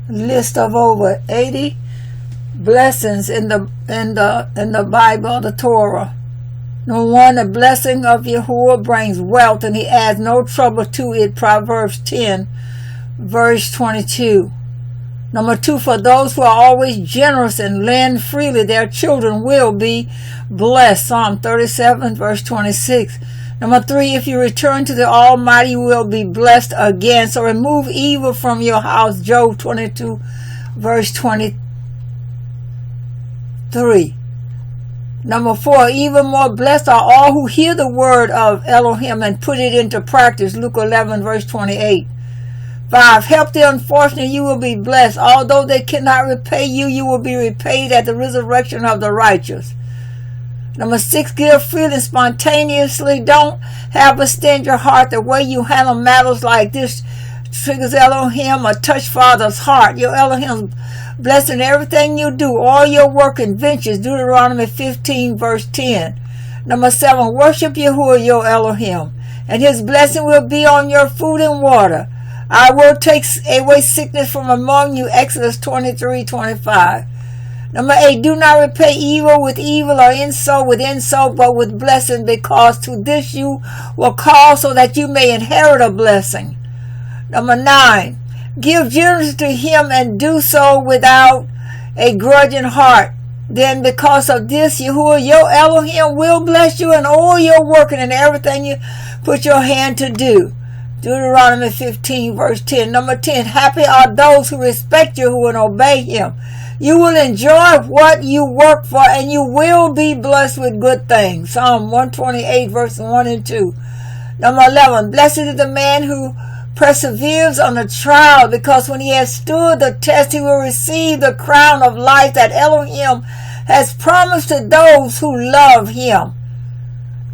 list of over 80 blessings in the Bible, the Torah. Number 1, the blessing of Yahuwah brings wealth, and he adds no trouble to it. Proverbs 10, verse 22. Number 2, for those who are always generous and lend freely, their children will be blessed. Psalm 37, verse 26. Number 3, if you return to the Almighty, you will be blessed again. So remove evil from your house. Job 22, verse 23. Number 4, even more blessed are all who hear the word of Elohim and put it into practice. Luke 11, verse 28. 5, help the unfortunate, you will be blessed. Although they cannot repay you, you will be repaid at the resurrection of the righteous. Number 6, give freely, spontaneously. Don't have a stingy heart. The way you handle matters like this triggers Elohim or touch Father's heart. Your Elohim's blessing everything you do, all your work and ventures. Deuteronomy 15, verse 10. Number 7, worship Yahuwah, your Elohim, and his blessing will be on your food and water. I will take away sickness from among you. Exodus 23, 25. Number 8, do not repay evil with evil or insult with insult, but with blessing, because to this you will call so that you may inherit a blessing. Number 9, give generously to him and do so without a grudging heart. Then because of this, Yahuwah, your Elohim, will bless you in all your working and everything you put your hand to do. Deuteronomy 15, verse 10. Number 10, happy are those who respect Yahuwah and obey him. You will enjoy what you work for, and you will be blessed with good things. Psalm 128, verses 1 and 2. Number 11, blessed is the man who perseveres on the trial, because when he has stood the test, he will receive the crown of life that Elohim has promised to those who love him.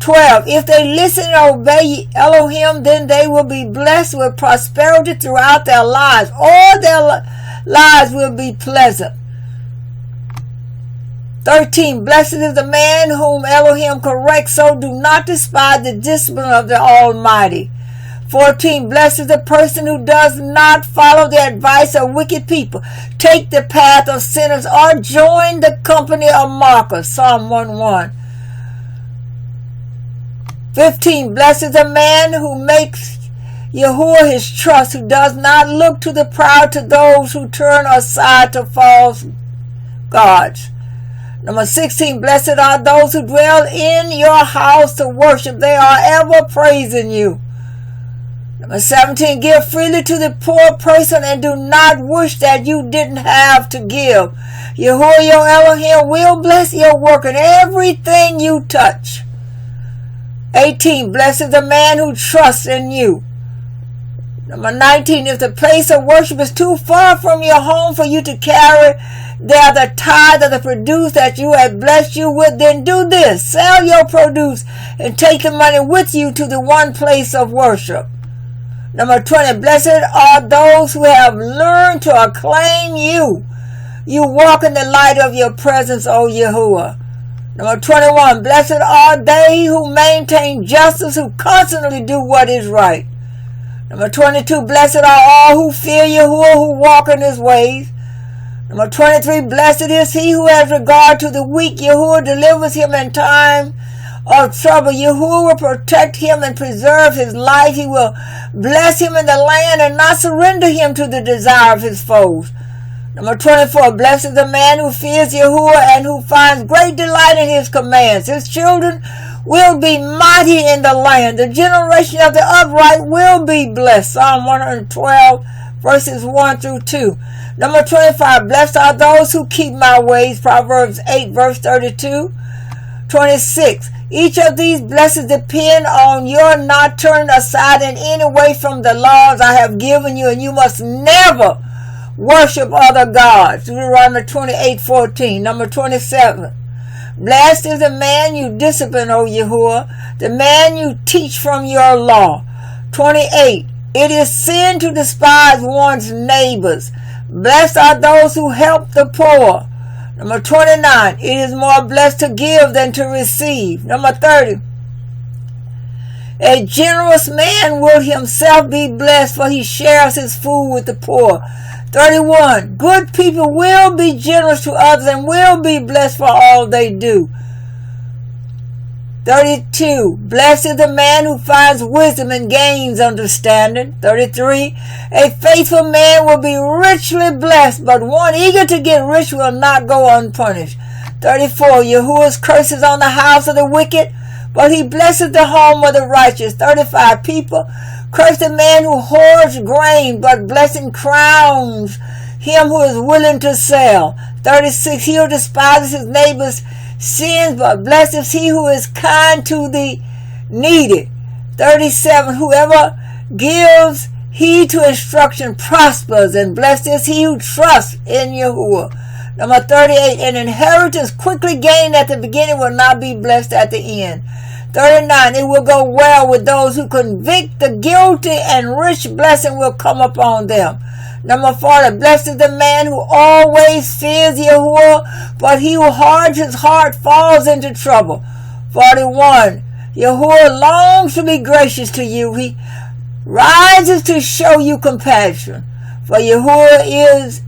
12, if they listen and obey Elohim, then they will be blessed with prosperity throughout their lives. All their lives will be pleasant. 13, blessed is the man whom Elohim corrects, so do not despise the discipline of the Almighty. 14, blessed is the person who does not follow the advice of wicked people, take the path of sinners, or join the company of mockers. Psalm 1:1. 15, blessed is the man who makes Yahuwah his trust, who does not look to the proud, to those who turn aside to false gods. Number 16, blessed are those who dwell in your house to worship. They are ever praising you. Number 17, give freely to the poor person and do not wish that you didn't have to give. Yahuwah, your Elohim, will bless your work and everything you touch. 18, blessed is the man who trusts in you. Number 19, if the place of worship is too far from your home for you to carry there the tithe of the produce that you have blessed you with, then do this. Sell your produce and take the money with you to the one place of worship. Number 20, blessed are those who have learned to acclaim you. You walk in the light of your presence, O Yahuwah. Number 21, blessed are they who maintain justice, who constantly do what is right. Number 22, blessed are all who fear Yahuwah, who walk in his ways. Number 23, blessed is he who has regard to the weak. Yahuwah delivers him in time of trouble. Yahuwah will protect him and preserve his life. He will bless him in the land and not surrender him to the desire of his foes. Number 24, blessed is the man who fears Yahuwah and who finds great delight in his commands. His children will be mighty in the land. The generation of the upright will be blessed. Psalm 112, verses 1 through 2. Number 25, blessed are those who keep my ways. Proverbs 8, verse 32. 26, each of these blessings depend on your not turning aside in any way from the laws I have given you, and you must never worship other gods. Deuteronomy 28:14. Number 27. Blessed is the man you discipline, O Yahuwah, the man you teach from your law. 28. It is sin to despise one's neighbors. Blessed are those who help the poor. Number 29. It is more blessed to give than to receive. Number 30. A generous man will himself be blessed, for he shares his food with the poor. 31. Good people will be generous to others and will be blessed for all they do. 32. Blessed is the man who finds wisdom and gains understanding. 33. A faithful man will be richly blessed, but one eager to get rich will not go unpunished. 34. Yahuwah's curse is on the house of the wicked, but he blesses the home of the righteous. 35. People curse the man who hoards grain, but blessing crowns him who is willing to sell. 36. He who despises his neighbor's sins, but blessed is he who is kind to the needy. 37. Whoever gives heed to instruction prospers, and blessed is he who trusts in Yahuwah. Number 38. An inheritance quickly gained at the beginning will not be blessed at the end. 39. It will go well with those who convict the guilty, and rich blessing will come upon them. Number 40. Blessed is the man who always fears Yahuwah, but he who hards his heart falls into trouble. 41. Yahuwah longs to be gracious to you. He rises to show you compassion. For Yahuwah is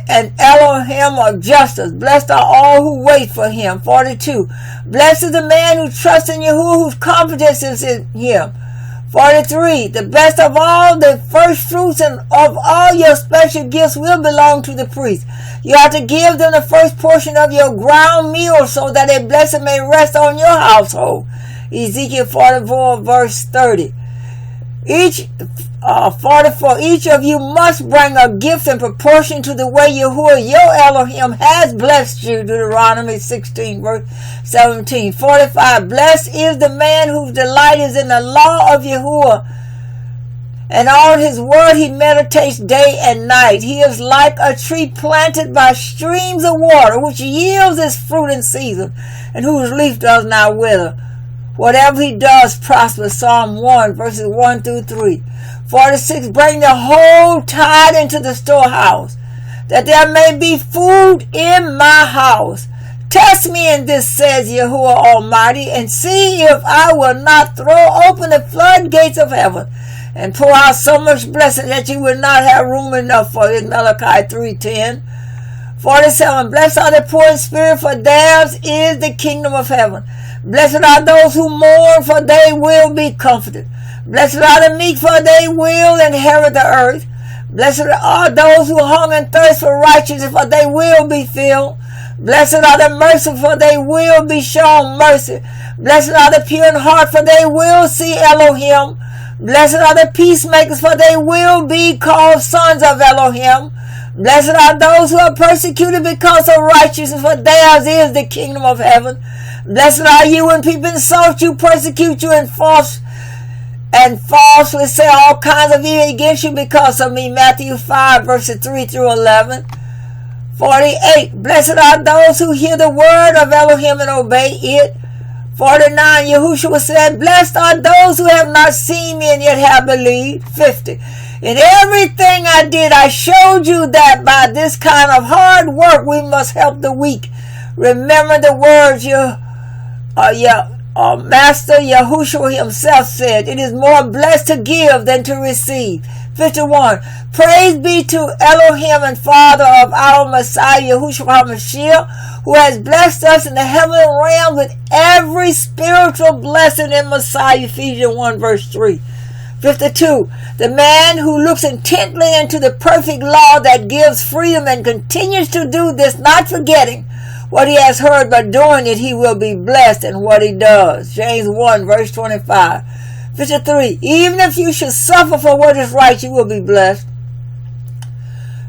an Elohim of justice. Blessed are all who wait for him. 42. Blessed is the man who trusts in Yahuwah, whose confidence is in him. 43. The best of all the first fruits and of all your special gifts will belong to the priest. You have to give them the first portion of your ground meal, so that a blessing may rest on your household. Ezekiel 44 verse 30. 44. Each of you must bring a gift in proportion to the way Yahuwah your Elohim has blessed you. Deuteronomy 16 verse 17. 45. Blessed is the man whose delight is in the law of Yahuwah, and on his word he meditates day and night. He is like a tree planted by streams of water, which yields its fruit in season, and whose leaf does not wither. Whatever he does prospers. Psalm 1 verses 1 through 3. 46. Bring the whole tithe into the storehouse, that there may be food in my house. Test me in this, says Yahuwah Almighty, and see if I will not throw open the floodgates of heaven and pour out so much blessing that you will not have room enough for it. Malachi 3:10. 47. Blessed are the poor in spirit, for theirs is the kingdom of heaven. Blessed are those who mourn, for they will be comforted. Blessed are the meek, for they will inherit the earth. Blessed are those who hunger and thirst for righteousness, for they will be filled. Blessed are the merciful, for they will be shown mercy. Blessed are the pure in heart, for they will see Elohim. Blessed are the peacemakers, for they will be called sons of Elohim. Blessed are those who are persecuted because of righteousness, for theirs is the kingdom of heaven. Blessed are you when people insult you, persecute you, and falsely say all kinds of evil against you because of me. Matthew 5 verses 3 through 11. 48. Blessed are those who hear the word of Elohim and obey it. 49. Yahushua said, blessed are those who have not seen me and yet have believed. 50. In everything I did, I showed you that by this kind of hard work we must help the weak. Remember the words Master Yahushua himself said, it is more blessed to give than to receive. 51. Praise be to Elohim and Father of our Messiah Yahushua HaMashiach, who has blessed us in the heavenly realm with every spiritual blessing in Messiah. Ephesians 1 verse 3. 52. The man who looks intently into the perfect law that gives freedom and continues to do this, not forgetting what he has heard, but doing it, he will be blessed in what he does. James 1 verse 25. 53. Even if you should suffer for what is right, you will be blessed.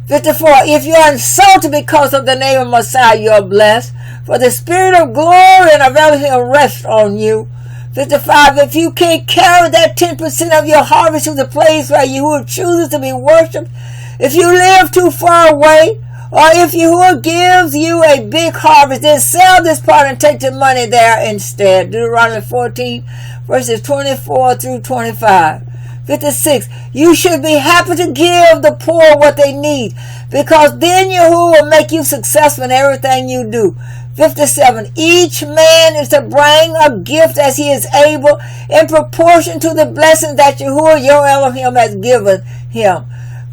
54. If you are insulted because of the name of Messiah, you are blessed, for the spirit of glory and of Elohim rests on you. 55. If you can't carry that 10% of your harvest to the place where Yahuwah chooses to be worshipped, if you live too far away, or if Yahuwah gives you a big harvest, then sell this part and take the money there instead. Deuteronomy 14 verses 24 through 25. 56. You should be happy to give the poor what they need, because then Yahuwah will make you successful in everything you do. 57. Each man is to bring a gift as he is able, in proportion to the blessings that Yahuwah your Elohim has given him.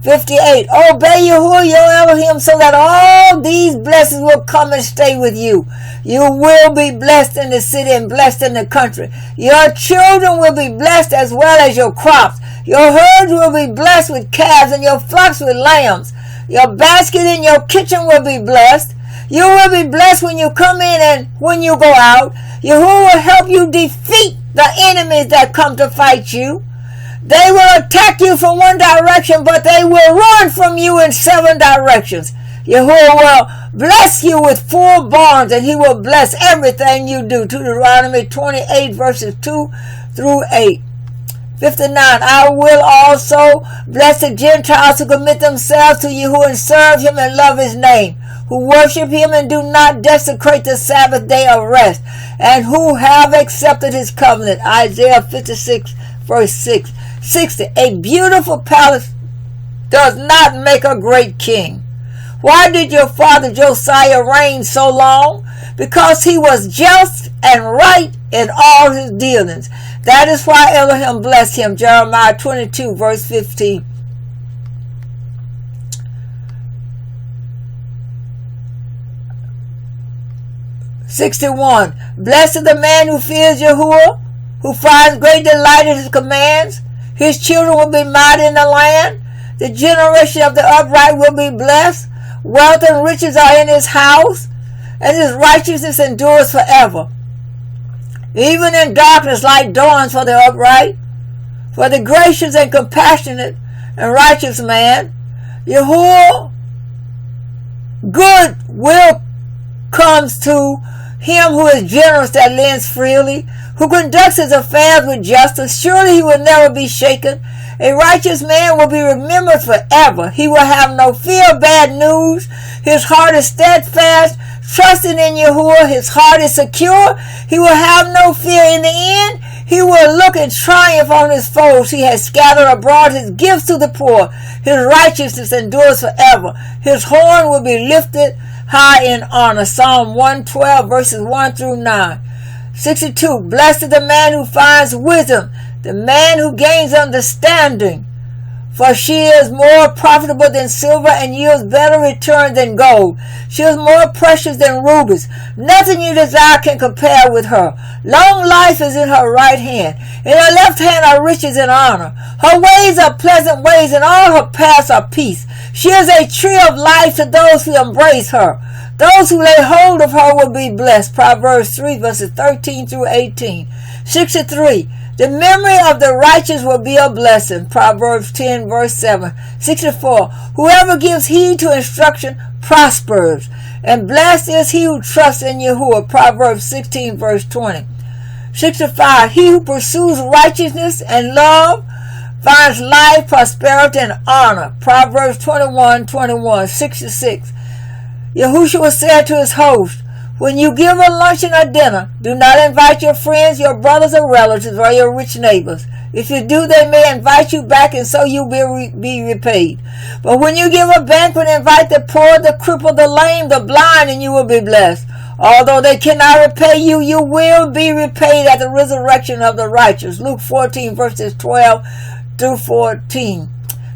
58. Obey Yahuwah your Elohim so that all these blessings will come and stay with you. You will be blessed in the city and blessed in the country. Your children will be blessed as well as your crops. Your herds will be blessed with calves and your flocks with lambs. Your basket in your kitchen will be blessed. You will be blessed when you come in and when you go out. Yahuwah will help you defeat the enemies that come to fight you. They will attack you from one direction, but they will run from you in 7 directions. Yahuwah will bless you with full barns, and he will bless everything you do. Deuteronomy 28, verses 2 through 8. 59. I will also bless the Gentiles who commit themselves to Yahuwah and serve him and love his name, who worship him and do not desecrate the Sabbath day of rest, and who have accepted his covenant. Isaiah 56, verse 6. 60. A beautiful palace does not make a great king. Why did your father Josiah reign so long? Because he was just and right in all his dealings. That is why Elohim blessed him. Jeremiah 22, verse 15. 61. Blessed is the man who fears Yahuwah, who finds great delight in his commands. His children will be mighty in the land. The generation of the upright will be blessed. Wealth and riches are in his house, and his righteousness endures forever. Even in darkness light dawns for the upright, for the gracious and compassionate and righteous man. Yahuwah, good will comes to him who is generous, that lends freely, who conducts his affairs with justice. Surely he will never be shaken. A righteous man will be remembered forever. He will have no fear of bad news. His heart is steadfast, trusting in Yahuwah. His heart is secure. He will have no fear in the end. He will look in triumph on his foes. He has scattered abroad his gifts to the poor. His righteousness endures forever. His horn will be lifted high in honor. Psalm 112, verses 1 through 9. 62. Blessed is the man who finds wisdom, the man who gains understanding. For she is more profitable than silver and yields better return than gold. She is more precious than rubies. Nothing you desire can compare with her. Long life is in her right hand. In her left hand are riches and honor. Her ways are pleasant ways, and all her paths are peace. She is a tree of life to those who embrace her. Those who lay hold of her will be blessed. Proverbs 3, verses 13 through 18. 63. The memory of the righteous will be a blessing. Proverbs 10, verse 7. 64. Whoever gives heed to instruction prospers, and blessed is he who trusts in Yahuwah. Proverbs 16, verse 20. 65. He who pursues righteousness and love finds life, prosperity, and honor. Proverbs 21, 21. 66. Yahushua said to his host, when you give a luncheon or dinner, do not invite your friends, your brothers or relatives, or your rich neighbors. If you do, they may invite you back, and so you will be repaid. But when you give a banquet, invite the poor, the crippled, the lame, the blind, and you will be blessed. Although they cannot repay you, you will be repaid at the resurrection of the righteous. Luke 14, verses 12 through 14.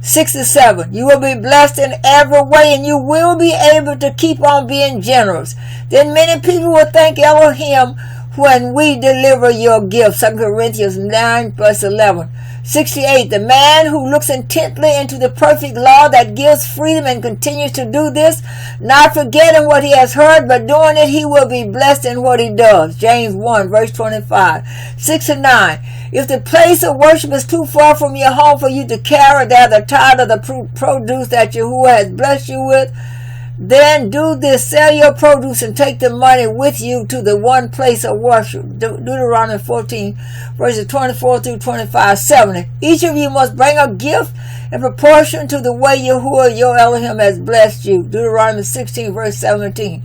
67. You will be blessed in every way, and you will be able to keep on being generous. Then many people will thank Elohim when we deliver your gift. 2 Corinthians 9, verse 11. 68. The man who looks intently into the perfect law that gives freedom and continues to do this, not forgetting what he has heard, but doing it, he will be blessed in what he does. James 1, verse 25. 69. If the place of worship is too far from your home for you to carry there the tithe of the produce that Yahuwah has blessed you with, then do this: sell your produce and take the money with you to the one place of worship. Deuteronomy 14, verses 24 through 25. 70. Each of you must bring a gift in proportion to the way Yahuwah your Elohim has blessed you. Deuteronomy 16, verse 17.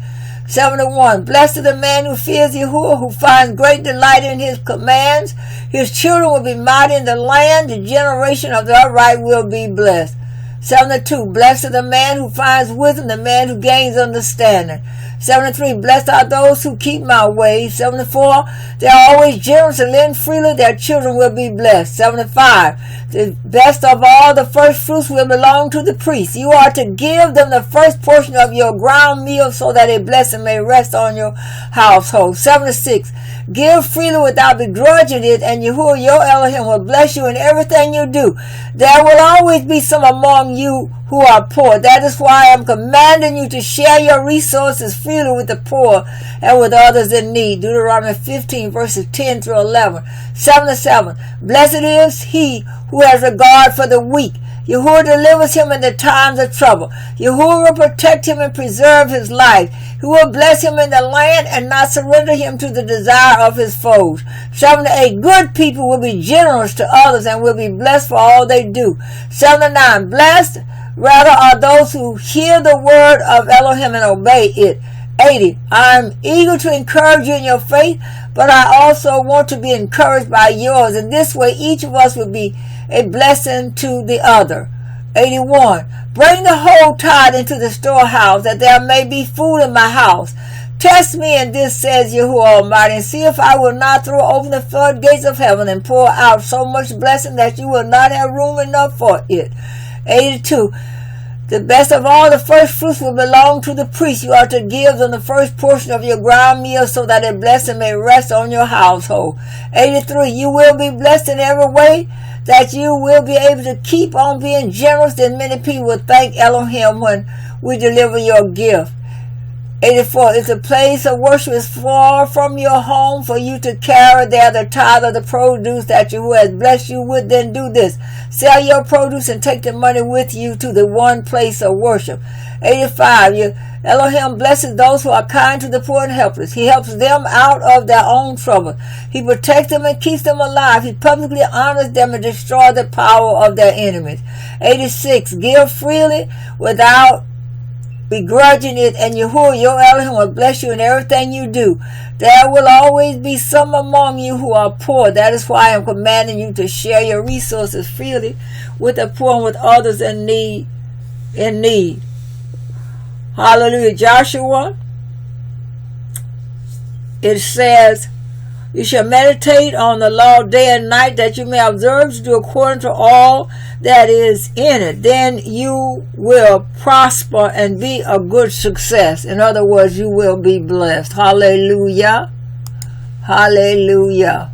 71. Blessed is the man who fears Yahuwah, who finds great delight in his commands. His children will be mighty in the land. The generation of the upright will be blessed. 72. Blessed is the man who finds wisdom, the man who gains understanding. 73, blessed are those who keep my ways. 74, they are always generous and lend freely, their children will be blessed. 75, the best of all the first fruits will belong to the priest. You are to give them the first portion of your ground meal so that a blessing may rest on your household. 76, give freely without begrudging it, and Yahuwah your Elohim will bless you in everything you do. There will always be some among you who are poor. That is why I am commanding you to share your resources freely with the poor and with others in need. Deuteronomy 15 verses 10 through 11. 77. Blessed is he who has regard for the weak. Yahuwah delivers him in the times of trouble. Yahuwah will protect him and preserve his life. He will bless him in the land and not surrender him to the desire of his foes. 78. Good people will be generous to others and will be blessed for all they do. 79. Blessed rather are those who hear the word of Elohim and obey it. 80. I am eager to encourage you in your faith, but I also want to be encouraged by yours. In this way, each of us will be a blessing to the other. 81. Bring the whole tithe into the storehouse, that there may be food in my house. Test me in this, says Yahuwah Almighty, and see if I will not throw open the floodgates of heaven and pour out so much blessing that you will not have room enough for it. 82. The best of all the first fruits will belong to the priest. You are to give them the first portion of your ground meal so that a blessing may rest on your household. 83. You will be blessed in every way, that you will be able to keep on being generous. Then many people will thank Elohim when we deliver your gift. 84. If the place of worship is far from your home for you to carry there the tithe of the produce that Yahuwah has blessed you with, then do this. Sell your produce and take the money with you to the one place of worship. 85. Elohim blesses those who are kind to the poor and helpless. He helps them out of their own trouble. He protects them and keeps them alive. He publicly honors them and destroys the power of their enemies. 86. Give freely without begrudging it, and Yahuwah your Elohim will bless you in everything you do. There will always be some among you who are poor. That is why I am commanding you to share your resources freely with the poor and with others in need. Hallelujah. Joshua, it says, you shall meditate on the law day and night, that you may observe to do according to all that is in it. Then you will prosper and be a good success. In other words, you will be blessed. Hallelujah. Hallelujah.